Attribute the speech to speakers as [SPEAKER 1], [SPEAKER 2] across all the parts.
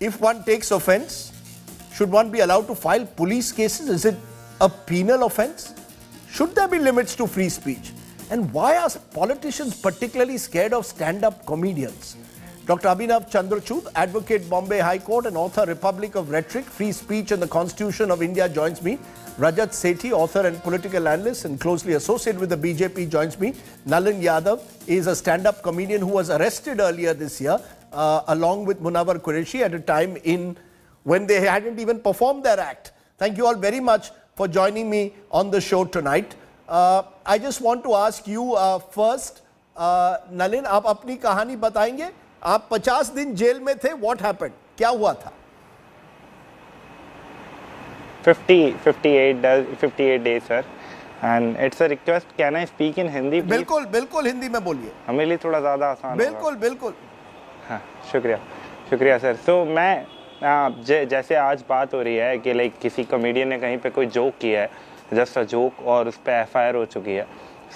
[SPEAKER 1] if one takes offense, should one be allowed to file police cases? Is it a penal offense? Should there be limits to free speech? And why are politicians particularly scared of stand-up comedians? Dr. Abhinav Chandrachud, advocate, Bombay High Court and author, Republic of Rhetoric, Free Speech and the Constitution of India, joins me. Rajat Sethi, author and political analyst and closely associated with the BJP, joins me. Nalin Yadav is a stand-up comedian who was arrested earlier this year, along with Munawar Qureshi, at a time when they hadn't even performed their act. Thank you all very much for joining me on the show tonight. I just want to ask you first, Nalin, आप अपनी कहानी बताएंगे? आप 50 दिन jail में थे. What happened? क्या हुआ था?
[SPEAKER 2] 58 days, sir. And it's a request. Can I speak in Hindi, please?
[SPEAKER 1] बिल्कुल बिल्कुल हिंदी में बोलिए.
[SPEAKER 2] हमें लिए थोड़ा ज़्यादा आसान होगा.
[SPEAKER 1] बिल्कुल बिल्कुल.
[SPEAKER 2] हाँ, शुक्रिया सर. तो मैं जैसे आज बात हो रही है कि लाइक किसी कॉमेडियन ने कहीं पे कोई जोक किया है, जस्ट अ जोक, और उस पर FIR हो चुकी है.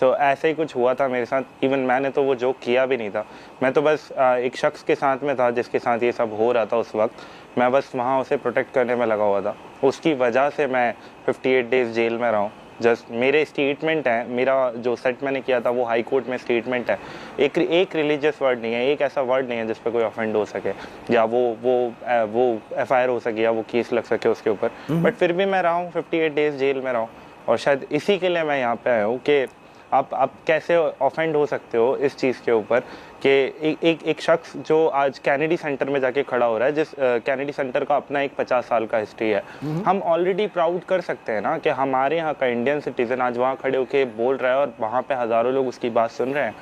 [SPEAKER 2] सो ऐसे ही कुछ हुआ था मेरे साथ. इवन मैंने तो वो जोक किया भी नहीं था. मैं तो बस एक शख्स के साथ में था जिसके साथ ये सब हो रहा था उस वक्त. मैं बस वहाँ उसे प्रोटेक्ट करने में लगा हुआ था. उसकी वजह से मैं 58 डेज़ जेल में रहा हूँ. जस्ट मेरे स्टेटमेंट है, मेरा जो सेट मैंने किया था वो हाई कोर्ट में स्टेटमेंट है. एक रिलीजियस वर्ड नहीं है, एक ऐसा वर्ड नहीं है जिस पर कोई ऑफेंड हो सके या वो FIR हो सके या वो केस लग सके उसके ऊपर. बट फिर भी मैं रहा हूँ 58 डेज़ जेल में रहा हूँ. और शायद इसी के लिए मैं यहाँ पे आया हूँ कि आप कैसे ऑफेंड हो सकते हो इस चीज़ के ऊपर कि एक शख्स जो आज कैनेडी सेंटर में जाके खड़ा हो रहा है, जिस कैनेडी सेंटर का अपना एक 50 साल का हिस्ट्री है. हम ऑलरेडी प्राउड कर सकते हैं ना कि हमारे यहाँ का इंडियन सिटीजन आज वहाँ खड़े होके बोल रहा है और वहाँ पे हज़ारों लोग उसकी बात सुन रहे हैं.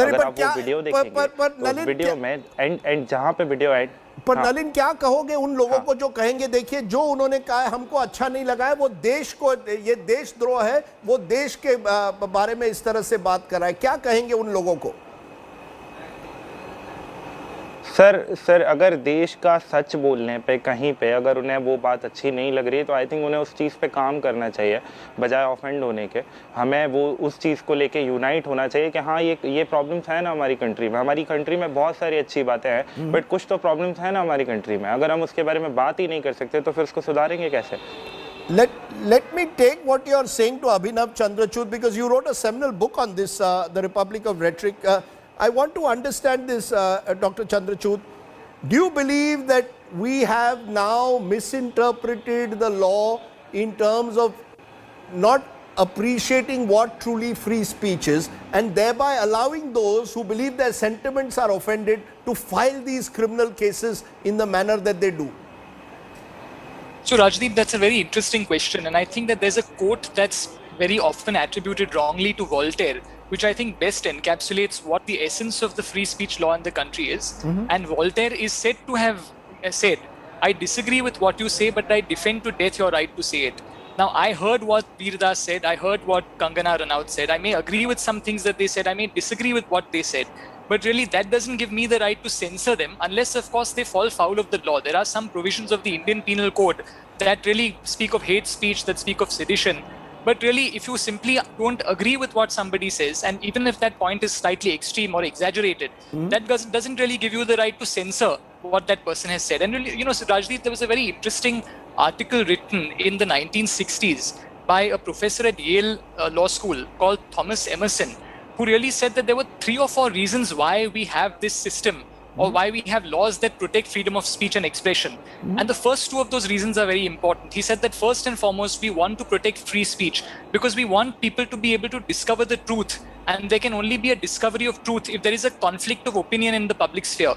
[SPEAKER 2] अगर आप वो वीडियो देखेंगे तो वीडियो में एंड जहाँ पे वीडियो एंड
[SPEAKER 1] पर नलिन क्या कहोगे उन लोगों को जो कहेंगे देखिए जो उन्होंने कहा है हमको अच्छा नहीं लगा है, वो देश को, ये देशद्रोह है, वो देश के बारे में इस तरह से बात कर रहा है, क्या कहेंगे उन लोगों को?
[SPEAKER 2] सर अगर देश का सच बोलने पे कहीं पे अगर उन्हें वो बात अच्छी नहीं लग रही है तो आई थिंक उन्हें उस चीज़ पे काम करना चाहिए बजाय ऑफेंड होने के. हमें वो उस चीज़ को लेके यूनाइट होना चाहिए कि हाँ ये प्रॉब्लम्स है ना हमारी कंट्री में. हमारी कंट्री में बहुत सारी अच्छी बातें हैं बट कुछ तो प्रॉब्लम्स हैं ना हमारी कंट्री में. अगर हम उसके बारे में बात ही नहीं कर सकते तो फिर उसको सुधारेंगे कैसे?
[SPEAKER 1] Let me take what you are saying to Abhinav Chandrachud, because you wrote a seminal book on this, The Republic of Rhetoric. I want to understand this, Dr. Chandrachud. Do you believe that we have now misinterpreted the law in terms of not appreciating what truly free speech is and thereby allowing those who believe their sentiments are offended to file these criminal cases in the manner that they do?
[SPEAKER 3] So Rajdeep, that's a very interesting question, and I think that there's a quote that's very often attributed wrongly to Voltaire, which I think best encapsulates what the essence of the free speech law in the country is. And Voltaire is said to have said, "I disagree with what you say, but I defend to death your right to say it." Now, I heard what Veer Das said, I heard what Kangana Ranaut said. I may agree with some things that they said, I may disagree with what they said. But really, that doesn't give me the right to censor them unless, of course, they fall foul of the law. There are some provisions of the Indian Penal Code that really speak of hate speech, that speak of sedition. But really, if you simply don't agree with what somebody says, and even if that point is slightly extreme or exaggerated, that doesn't really give you the right to censor what that person has said. And really, so Rajdeep, there was a very interesting article written in the 1960s by a professor at Yale Law School called Thomas Emerson, who really said that there were 3 or 4 reasons why we have this system or why we have laws that protect freedom of speech and expression. And the first 2 of those reasons are very important. He said that first and foremost, we want to protect free speech because we want people to be able to discover the truth. And there can only be a discovery of truth if there is a conflict of opinion in the public sphere.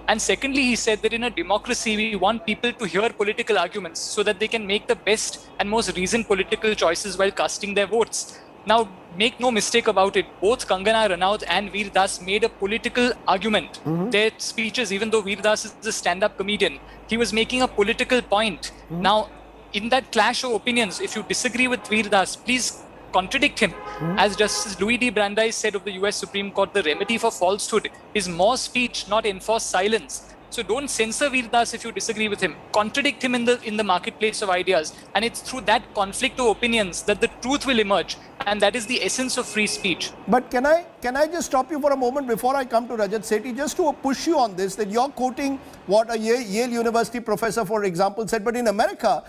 [SPEAKER 3] And secondly, he said that in a democracy, we want people to hear political arguments so that they can make the best and most reasoned political choices while casting their votes. Now, make no mistake about it, both Kangana Ranaut and Veer Das made a political argument. Their speeches, even though Veer Das is a stand-up comedian, he was making a political point. Now, in that clash of opinions, if you disagree with Veer Das, please contradict him. As Justice Louis D. Brandeis said of the US Supreme Court, the remedy for falsehood is more speech, not enforced silence. So don't censor Veer Das if you disagree with him. Contradict him in the marketplace of ideas. And it's through that conflict of opinions that the truth will emerge. And that is the essence of free speech.
[SPEAKER 1] But can I just stop you for a moment before I come to Rajat Sethi, just to push you on this, that you're quoting what a Yale University professor, for example, said, but in America,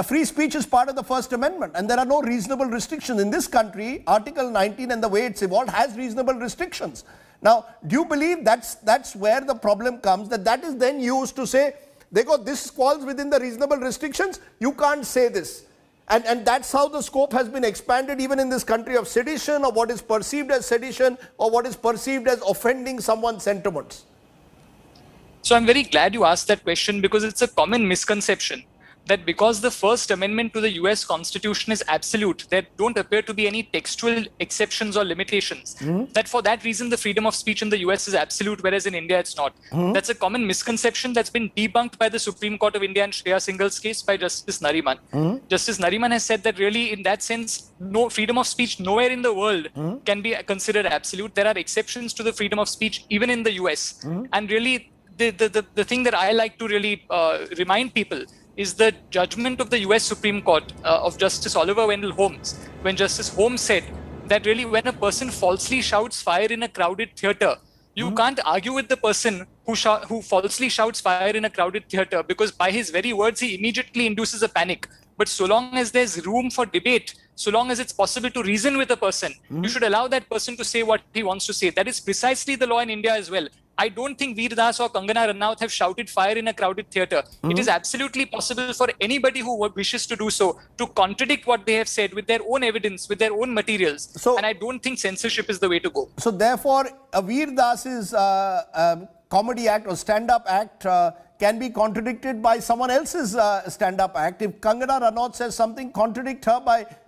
[SPEAKER 1] free speech is part of the First Amendment and there are no reasonable restrictions. In this country, Article 19 and the way it's evolved has reasonable restrictions. Now, do you believe that's where the problem comes, that is then used to say, this falls within the reasonable restrictions, you can't say this. And that's how the scope has been expanded even in this country of sedition, or what is perceived as sedition, or what is perceived as offending someone's sentiments.
[SPEAKER 3] So I'm very glad you asked that question, because it's a common misconception that because the First Amendment to the US Constitution is absolute, there don't appear to be any textual exceptions or limitations. That for that reason, the freedom of speech in the US is absolute, whereas in India it's not. That's a common misconception that's been debunked by the Supreme Court of India in Shreya Singh's case by Justice Nariman. Justice Nariman has said that really, in that sense, no freedom of speech nowhere in the world can be considered absolute. There are exceptions to the freedom of speech even in the US. And really, the thing that I like to really remind people is the judgment of the US Supreme Court of Justice Oliver Wendell Holmes, when Justice Holmes said that really when a person falsely shouts fire in a crowded theater, you can't argue with the person who falsely shouts fire in a crowded theater, because by his very words, he immediately induces a panic. But so long as there's room for debate, so long as it's possible to reason with a person, you should allow that person to say what he wants to say. That is precisely the law in India as well. I don't think Veer Das or Kangana Ranaut have shouted fire in a crowded theater. It is absolutely possible for anybody who wishes to do so to contradict what they have said with their own evidence, with their own materials. And I don't think censorship is the way to go.
[SPEAKER 1] So therefore, Veer Das's comedy act or stand-up act can be contradicted by someone else's stand-up act. If Kangana Ranaut says something, contradict her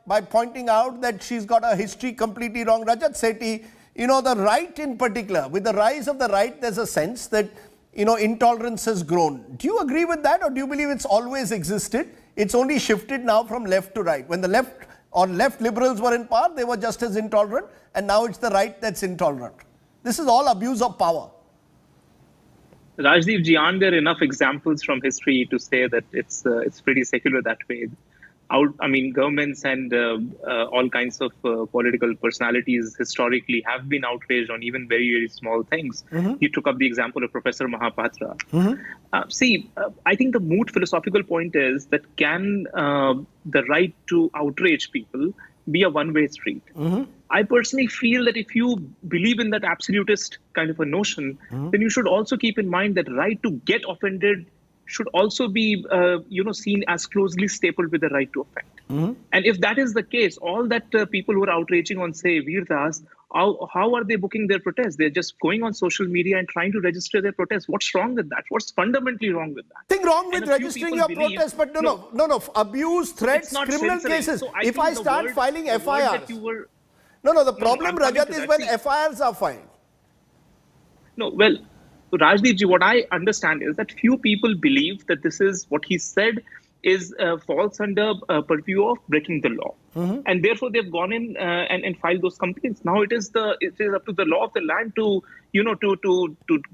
[SPEAKER 1] by pointing out that she's got a history completely wrong. Rajat Sethi, you know, the right in particular, with the rise of the right, there's a sense that, you know, intolerance has grown. Do you agree with that, or do you believe it's always existed? It's only shifted now from left to right. When the left liberals were in power, they were just as intolerant, and now it's the right that's intolerant. This is all abuse of power.
[SPEAKER 4] Rajdeep ji, aren't there enough examples from history to say that it's pretty secular that way? Governments and all kinds of political personalities historically have been outraged on even very, very small things. You took up the example of Professor Mahapatra. I think the moot philosophical point is that can the right to outrage people be a one-way street? I personally feel that if you believe in that absolutist kind of a notion, then you should also keep in mind that right to get offended should also be seen as closely stapled with the right to offend. And if that is the case, all that people who are outraging on, say, Veer Das, how are they booking their protests? They're just going on social media and trying to register their protests. What's wrong with that? What's fundamentally wrong with that?
[SPEAKER 1] Nothing wrong with registering your protest, but no, abuse, threats, criminal cases.
[SPEAKER 4] So
[SPEAKER 1] if I start filing FIRs, the problem, Rajat, is when FIRs are filed.
[SPEAKER 4] Rajdeep ji, what I understand is that few people believe that this is what he said is falls under purview of breaking the law, and therefore they've gone in and filed those complaints. Now it is up to the law of the land to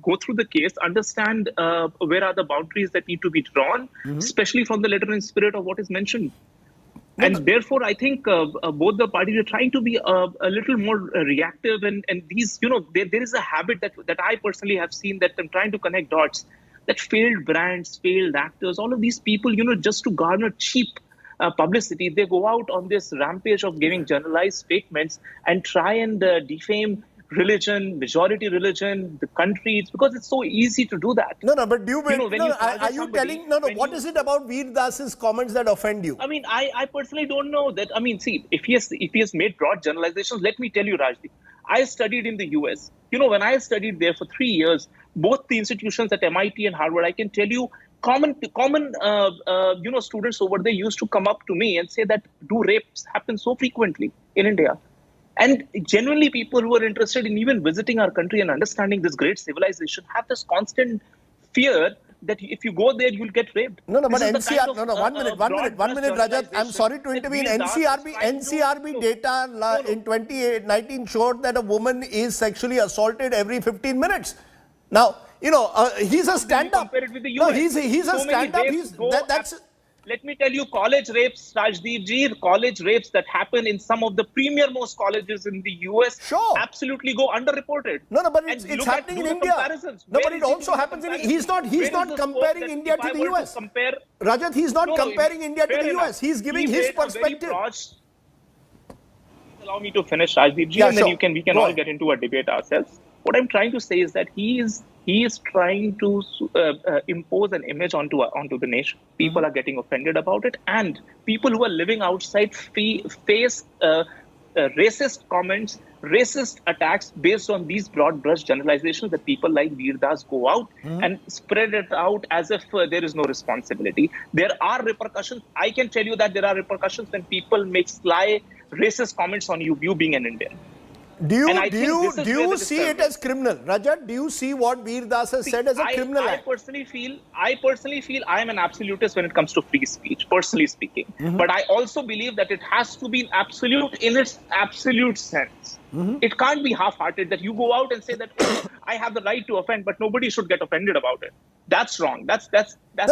[SPEAKER 4] go through the case, understand where are the boundaries that need to be drawn, especially from the letter and spirit of what is mentioned. And therefore, I think both the parties are trying to be a little more reactive. And these, there is a habit that I personally have seen, that I'm trying to connect dots, that failed brands, failed actors, all of these people, just to garner cheap publicity, they go out on this rampage of giving generalized statements and try and defame religion, majority religion, the country. It's because it's so easy to do that.
[SPEAKER 1] But do you, are you telling, what is it about Veer Das's comments that offend you?
[SPEAKER 4] I personally don't know that. If he has made broad generalizations, let me tell you, Rajdeep, I studied in the US. When I studied there for 3 years, both the institutions at MIT and Harvard, I can tell you, common students over there used to come up to me and say that do rapes happen so frequently in India? And genuinely, people who are interested in even visiting our country and understanding this great civilization have this constant fear that if you go there, you'll get raped.
[SPEAKER 1] But NCR, one minute, Rajat. I'm sorry to intervene. NCRB data in 2019 showed that a woman is sexually assaulted every 15 minutes. Now, he's a stand-up.
[SPEAKER 4] Compare it with the
[SPEAKER 1] No,
[SPEAKER 4] US.
[SPEAKER 1] he's a
[SPEAKER 4] So many
[SPEAKER 1] stand-up.
[SPEAKER 4] rapes go
[SPEAKER 1] That's.
[SPEAKER 4] Let me tell you, college rapes, Rajdeep ji, college rapes that happen in some of the premier most colleges in the US
[SPEAKER 1] Sure.
[SPEAKER 4] absolutely go underreported.
[SPEAKER 1] No, but
[SPEAKER 4] And
[SPEAKER 1] it's
[SPEAKER 4] look at-
[SPEAKER 1] happening
[SPEAKER 4] do
[SPEAKER 1] in
[SPEAKER 4] the
[SPEAKER 1] India.
[SPEAKER 4] comparisons.
[SPEAKER 1] No,
[SPEAKER 4] Where
[SPEAKER 1] but it
[SPEAKER 4] is
[SPEAKER 1] also
[SPEAKER 4] in the
[SPEAKER 1] happens in.
[SPEAKER 4] comparison?
[SPEAKER 1] He's not
[SPEAKER 4] Where is the
[SPEAKER 1] comparing
[SPEAKER 4] scope that
[SPEAKER 1] India
[SPEAKER 4] if
[SPEAKER 1] to
[SPEAKER 4] I
[SPEAKER 1] the
[SPEAKER 4] were to
[SPEAKER 1] US.
[SPEAKER 4] compare,
[SPEAKER 1] Rajat, he's not
[SPEAKER 4] No, no,
[SPEAKER 1] comparing India to
[SPEAKER 4] fair
[SPEAKER 1] the
[SPEAKER 4] enough.
[SPEAKER 1] US. He's giving
[SPEAKER 4] He
[SPEAKER 1] his
[SPEAKER 4] made a very
[SPEAKER 1] perspective.
[SPEAKER 4] Please allow me to finish, Rajdeep ji,
[SPEAKER 1] Yeah,
[SPEAKER 4] and then
[SPEAKER 1] sure.
[SPEAKER 4] we can
[SPEAKER 1] Go
[SPEAKER 4] all
[SPEAKER 1] ahead.
[SPEAKER 4] get into a debate ourselves. What I'm trying to say is that he is trying to impose an image onto the nation. People are getting offended about it, and people who are living outside face racist comments, racist attacks based on these broad brush generalizations that people like Veer Das go out and spread it out as if there is no responsibility. There are repercussions. I can tell you that there are repercussions when people make sly racist comments on you being an Indian.
[SPEAKER 1] Do
[SPEAKER 4] And I think
[SPEAKER 1] you
[SPEAKER 4] this is where the
[SPEAKER 1] see it
[SPEAKER 4] disturbance-
[SPEAKER 1] as criminal, Rajat? Do you see what Veer Das has said as a criminal
[SPEAKER 4] I
[SPEAKER 1] act?
[SPEAKER 4] personally feel I am an absolutist when it comes to free speech, personally speaking. But I also believe that it has to be absolute in its absolute sense. It can't be half-hearted that you go out and say that "Oh, I have the right to offend, but nobody should get offended about it. That's wrong. That's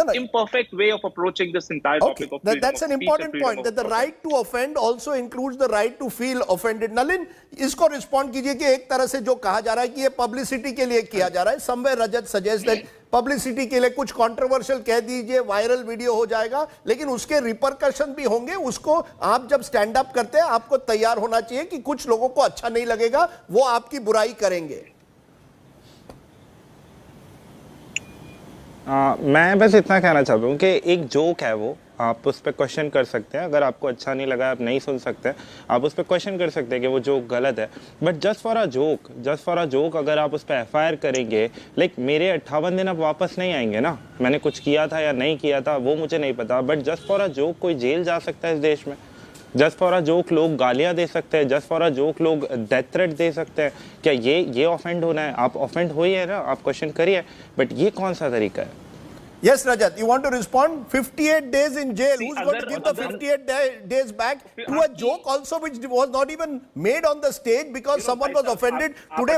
[SPEAKER 1] No.
[SPEAKER 4] imperfect way of approaching this entire
[SPEAKER 1] Okay,
[SPEAKER 4] topic of freedom
[SPEAKER 1] that's
[SPEAKER 4] of
[SPEAKER 1] an
[SPEAKER 4] speech and
[SPEAKER 1] important
[SPEAKER 4] freedom
[SPEAKER 1] point,
[SPEAKER 4] of
[SPEAKER 1] that the
[SPEAKER 4] thought.
[SPEAKER 1] right to offend also includes the right to feel offended. Nalin, इसको respond कीजिए कि एक तरह से जो कहा जा रहा है कि ये publicity के लिए किया जा रहा है. Somewhere Rajat suggests that publicity के लिए कुछ controversial कह दीजिए, viral video हो जाएगा, लेकिन उसके repercussion भी होंगे. उसको आप जब stand up करते हैं, आपको तैयार होना चाहिए कि कुछ लोगों को अच्छा नहीं लगेगा, वो आपकी बुराई करेंगे.
[SPEAKER 2] मैं बस इतना कहना चाहता हूँ कि एक जोक है वो, आप उस पर क्वेश्चन कर सकते हैं. अगर आपको अच्छा नहीं लगा, आप नहीं सुन सकते, आप उस पर क्वेश्चन कर सकते हैं कि वो जोक गलत है. But just for a joke अगर आप उस पर एफआईआर करेंगे, लाइक मेरे 58 दिन अब वापस नहीं आएंगे ना. मैंने कुछ किया था या नहीं किया था वो मुझे नहीं पता, but just for a joke कोई जेल जा सकता है इस देश में. जस्ट फॉर अ जोक लोग गालियाँ दे सकते हैं, जस्ट फॉर अ जोक लोग डेथ थ्रेट दे सकते हैं. क्या ये ऑफेंड होना है? आप ऑफेंड हो ही है ना, आप क्वेश्चन करिए, बट ये कौन सा तरीका है?
[SPEAKER 1] Yes, Rajat, you want to respond? 58 days in jail.
[SPEAKER 4] See,
[SPEAKER 1] Who's going to give the 58 days back to a joke also which was not even made on the stage because someone was offended? Today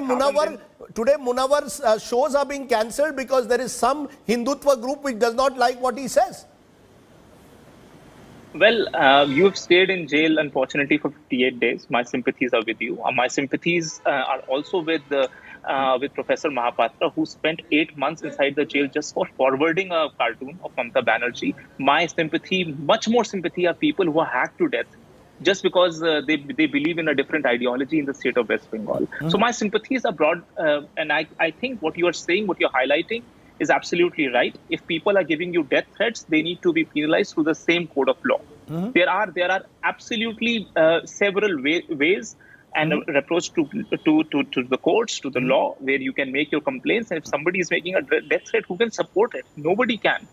[SPEAKER 1] Munawwar's shows are being cancelled because there is some Hindutva group which does not like what he says.
[SPEAKER 4] Well, you have stayed in jail, unfortunately, for 58 days. My sympathies are with you. My sympathies are also with Professor Mahapatra, who spent 8 months inside the jail just for forwarding a cartoon of Mamata Banerjee. My sympathy, much more sympathy, are people who are hacked to death just because they believe in a different ideology in the state of West Bengal. So my sympathies are broad, and I think what you are saying, what you're highlighting, is absolutely right. If people are giving you death threats, they need to be penalized through the same code of law. There are absolutely several ways and approach to the courts, to the law, where you can make your complaints. And if somebody is making a death threat, who can support it? Nobody can.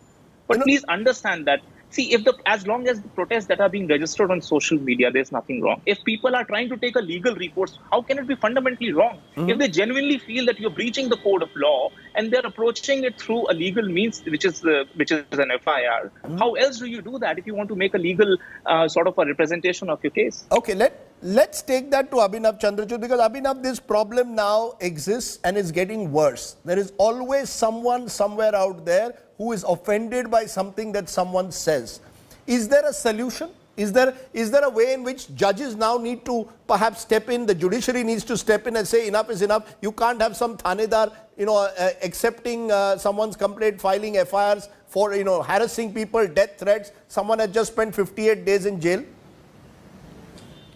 [SPEAKER 4] But please understand that. See, as long as the protests that are being registered on social media, there's nothing wrong. If people are trying to take a legal recourse, how can it be fundamentally wrong? If they genuinely feel that you're breaching the code of law and they're approaching it through a legal means, which is an FIR, how else do you do that if you want to make a legal sort of a representation of your case?
[SPEAKER 1] Okay, let's take that to Abhinav Chandrachud, because Abhinav, this problem now exists and is getting worse. There is always someone somewhere out there who is offended by something that someone says. Is there a solution? Is there a way in which judges now need to perhaps step in, the judiciary needs to step in and say enough is enough? You can't have some thanedar, accepting someone's complaint, filing FIRs for, harassing people, death threats. Someone has just spent 58 days in jail.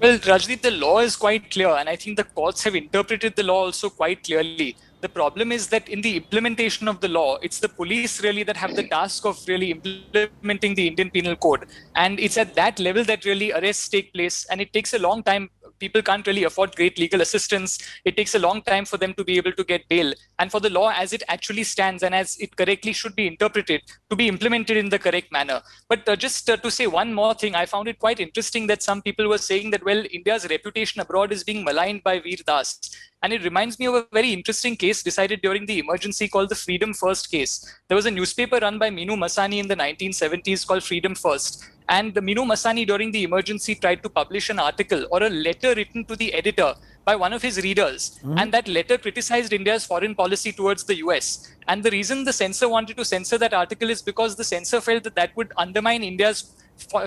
[SPEAKER 3] Well, Rajdeep, the law is quite clear, and I think the courts have interpreted the law also quite clearly. The problem is that in the implementation of the law, it's the police really that have the task of really implementing the Indian Penal Code. And it's at that level that really arrests take place, and it takes a long time. People can't really afford great legal assistance. It takes a long time for them to be able to get bail. And for the law as it actually stands and as it correctly should be interpreted, to be implemented in the correct manner. But just to say one more thing, I found it quite interesting that some people were saying that, well, India's reputation abroad is being maligned by Veer Das. And it reminds me of a very interesting case decided during the emergency called the Freedom First case. There was a newspaper run by Minu Masani in the 1970s called Freedom First. And the Minu Masani during the emergency tried to publish an article or a letter written to the editor by one of his readers, and that letter criticized India's foreign policy towards the US. And the reason the censor wanted to censor that article is because the censor felt that that would undermine India's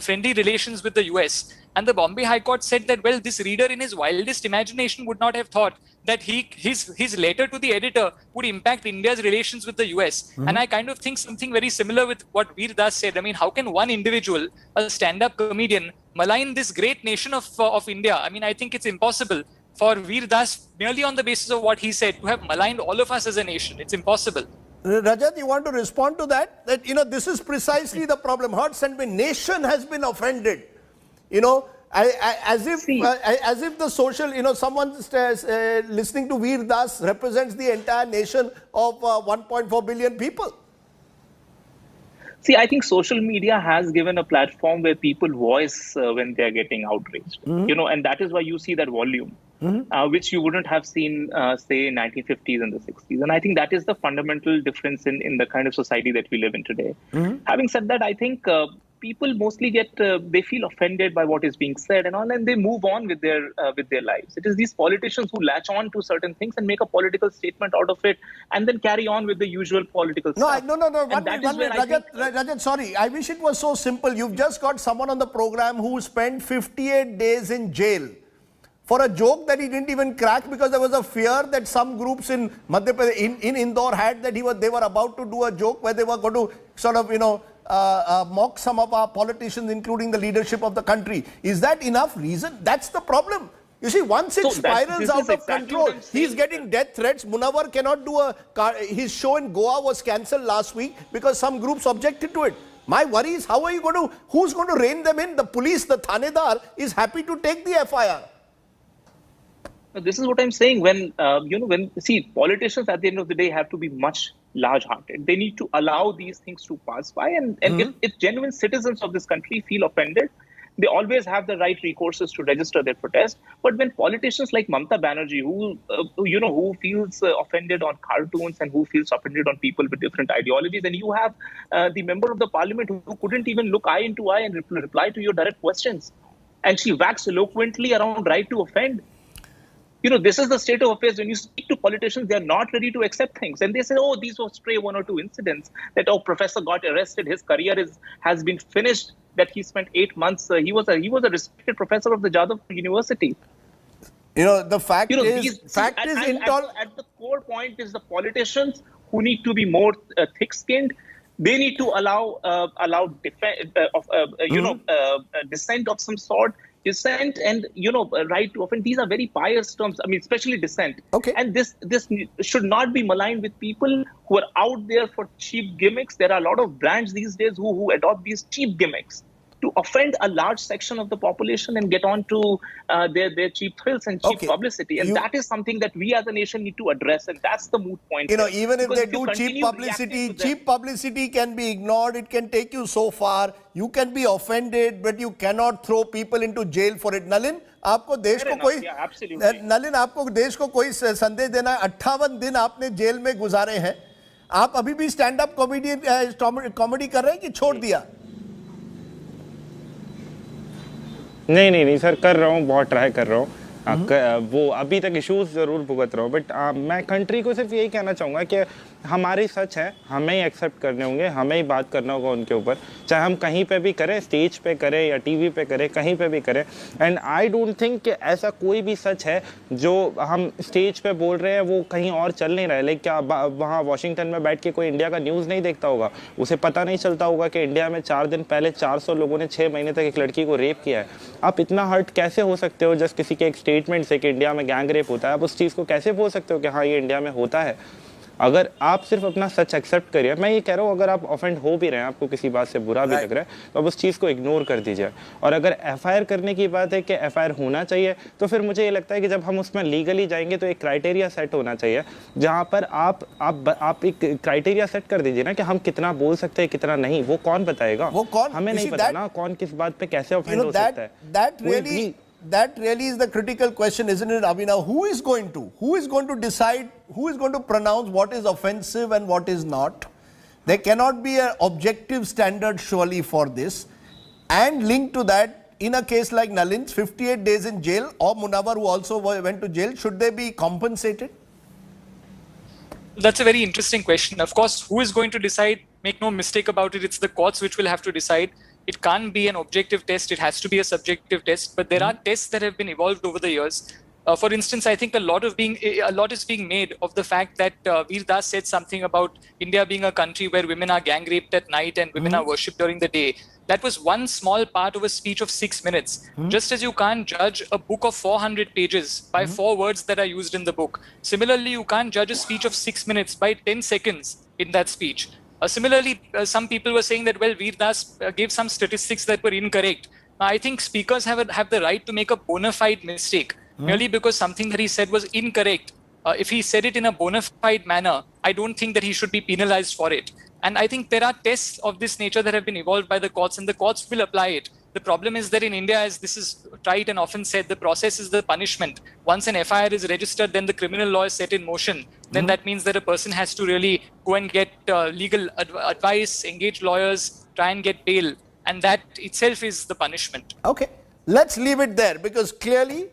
[SPEAKER 3] friendly relations with the US. And the Bombay High Court said that, well, this reader in his wildest imagination would not have thought that his letter to the editor would impact India's relations with the US. And I kind of think something very similar with what Veer Das said. I mean, how can one individual, a stand-up comedian, malign this great nation of India? I mean, I think it's impossible for Veer Das, merely on the basis of what he said, to have maligned all of us as a nation. It's impossible.
[SPEAKER 1] Rajat, you want to respond to that? That, this is precisely the problem. Her sentiment, nation has been offended. As if the social, someone listening to Veer Das represents the entire nation of 1.4 billion people.
[SPEAKER 4] See, I think social media has given a platform where people voice when they're getting outraged, and that is why you see that volume, which you wouldn't have seen, say, in 1950s and the 60s. And I think that is the fundamental difference in the kind of society that we live in today. Having said that, I think people mostly they feel offended by what is being said and all, and they move on with their lives. It is these politicians who latch on to certain things and make a political statement out of it, and then carry on with the usual political stuff.
[SPEAKER 1] No. One minute, Rajat, sorry. I wish it was so simple. You've just got someone on the program who spent 58 days in jail for a joke that he didn't even crack because there was a fear that some groups in Madhya Pradesh, in Indore had that they were about to do a joke where they were going to sort of, mock some of our politicians, including the leadership of the country. Is that enough reason? That's the problem. You see, once it spirals out of control, he's getting death threats. Munawar cannot do his show in Goa was cancelled last week because some groups objected to it. My worry is, who's going to rein them in? The police, the Thanedar is happy to take the FIR.
[SPEAKER 4] This is what I'm saying. When politicians at the end of the day have to be much large-hearted. They need to allow these things to pass by. And if genuine citizens of this country feel offended, they always have the right recourses to register their protest. But when politicians like Mamata Banerjee, who feels offended on cartoons and who feels offended on people with different ideologies, and you have the member of the parliament who couldn't even look eye into eye and reply to your direct questions, and she waxed eloquently around right to offend. This is the state of affairs. When you speak to politicians, they are not ready to accept things. And they say, oh, these were stray 1 or 2 incidents. That, oh, professor got arrested. His career has been finished. That he spent 8 months. He was a respected professor of the Jadavpur University.
[SPEAKER 1] The fact
[SPEAKER 4] is,
[SPEAKER 1] at
[SPEAKER 4] the core point is the politicians who need to be more thick-skinned. They need to allow dissent of some sort. Dissent and right to offend, these are very pious terms. I mean, especially dissent.
[SPEAKER 1] Okay.
[SPEAKER 4] And this should not be maligned with people who are out there for cheap gimmicks. There are a lot of brands these days who adopt these cheap gimmicks to offend a large section of the population and get on to their cheap thrills and cheap publicity. And that is something that we as a nation need to address. And that's the moot point.
[SPEAKER 1] Even if they do cheap publicity can be ignored. It can take you so far. You can be offended, but you cannot throw people into jail for it. Nalin, आपको देश को कोई संदेश देना है. 58 दिन आपने jail में गुजारे हैं. आप अभी भी स्टैंड अप कॉमेडी कर रहे हैं कि छोड़ दिया?
[SPEAKER 2] नहीं सर, कर रहा हूँ, बहुत ट्राई कर रहा हूँ. वो अभी तक इश्यूज जरूर भुगत रहा हूँ, बट मैं कंट्री को सिर्फ यही कहना चाहूँगा कि हमारी सच है, हमें ही एक्सेप्ट करने होंगे, हमें ही बात करना होगा उनके ऊपर, चाहे हम कहीं पे भी करें, स्टेज पे करें या टीवी पे करें, कहीं पे भी करें. एंड आई डोंट थिंक कि ऐसा कोई भी सच है जो हम स्टेज पे बोल रहे हैं वो कहीं और चल नहीं रहा है. लाइक क्या वहाँ वॉशिंगटन में बैठ के कोई इंडिया का न्यूज़ नहीं देखता होगा? उसे पता नहीं चलता होगा कि इंडिया में 4 दिन पहले 400 लोगों ने 6 महीने तक एक लड़की को रेप किया है? आप इतना हर्ट कैसे हो सकते हो जस्ट किसी के एक स्टेटमेंट से कि इंडिया में गैंग रेप होता है? आप उस चीज़ को कैसे बोल सकते हो कि हाँ ये इंडिया में होता है? अगर आप सिर्फ अपना सच एक्सेप्ट करिए. मैं ये कह रहा हूँ, अगर आप ऑफेंड हो भी रहे हैं, आपको किसी बात से बुरा भी लग रहा है, तो आप उस चीज़ को इग्नोर कर दीजिए. और अगर एफआईआर करने की बात है कि एफआईआर होना चाहिए, तो फिर मुझे ये लगता है कि जब हम उसमें लीगली जाएंगे तो एक क्राइटेरिया सेट होना चाहिए जहाँ पर आप एक क्राइटेरिया सेट कर दीजिए ना कि हम कितना बोल सकते हैं, कितना नहीं. वो कौन बताएगा?
[SPEAKER 1] वो कौन?
[SPEAKER 2] हमें नहीं पता ना कौन किस बात पे कैसे ऑफेंड हो सकता है.
[SPEAKER 1] That really is the critical question, isn't it, Abhinav? Who is going to decide, who is going to pronounce what is offensive and what is not? There cannot be an objective standard surely for this. And linked to that, in a case like Nalin's, 58 days in jail, or Munawar, who also went to jail, should they be compensated?
[SPEAKER 3] That's a very interesting question. Of course, who is going to decide? Make no mistake about it, it's the courts which will have to decide. It can't be an objective test, it has to be a subjective test. But there are tests that have been evolved over the years. For instance, I think a lot is being made of the fact that Veer Das said something about India being a country where women are gang raped at night and women are worshipped during the day. That was one small part of a speech of 6 minutes. Just as you can't judge a book of 400 pages by 4 words that are used in the book. Similarly, you can't judge a speech of 6 minutes by 10 seconds in that speech. Similarly, some people were saying that, well, Veer Das gave some statistics that were incorrect. I think speakers have the right to make a bona fide mistake merely because something that he said was incorrect. If he said it in a bona fide manner, I don't think that he should be penalized for it. And I think there are tests of this nature that have been evolved by the courts, and the courts will apply it. The problem is that in India, as this is tried and often said, the process is the punishment. Once an FIR is registered, then the criminal law is set in motion. Then that means that a person has to really go and get legal advice, engage lawyers, try and get bail. And that itself is the punishment.
[SPEAKER 1] Okay, let's leave it there, because clearly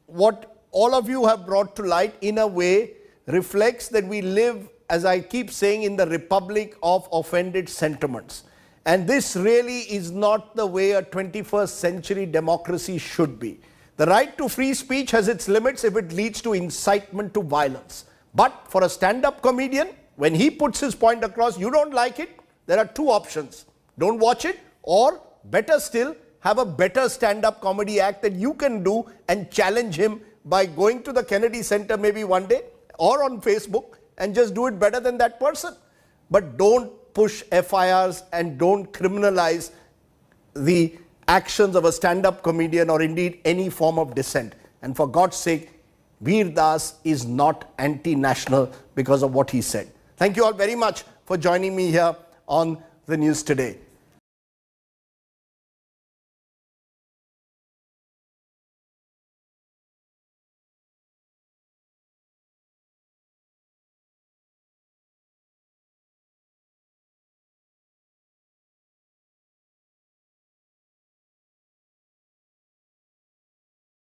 [SPEAKER 1] what all of you have brought to light in a way reflects that we live, as I keep saying, in the republic of offended sentiments. And this really is not the way a 21st century democracy should be. The right to free speech has its limits if it leads to incitement to violence. But for a stand-up comedian, when he puts his point across, you don't like it, there are two options. Don't watch it, or better still, have a better stand-up comedy act that you can do and challenge him by going to the Kennedy Center maybe one day or on Facebook and just do it better than that person. But don't push FIRs and don't criminalize the actions of a stand-up comedian or indeed any form of dissent. And for God's sake, Veer Das is not anti-national because of what he said. Thank you all very much for joining me here on The News Today.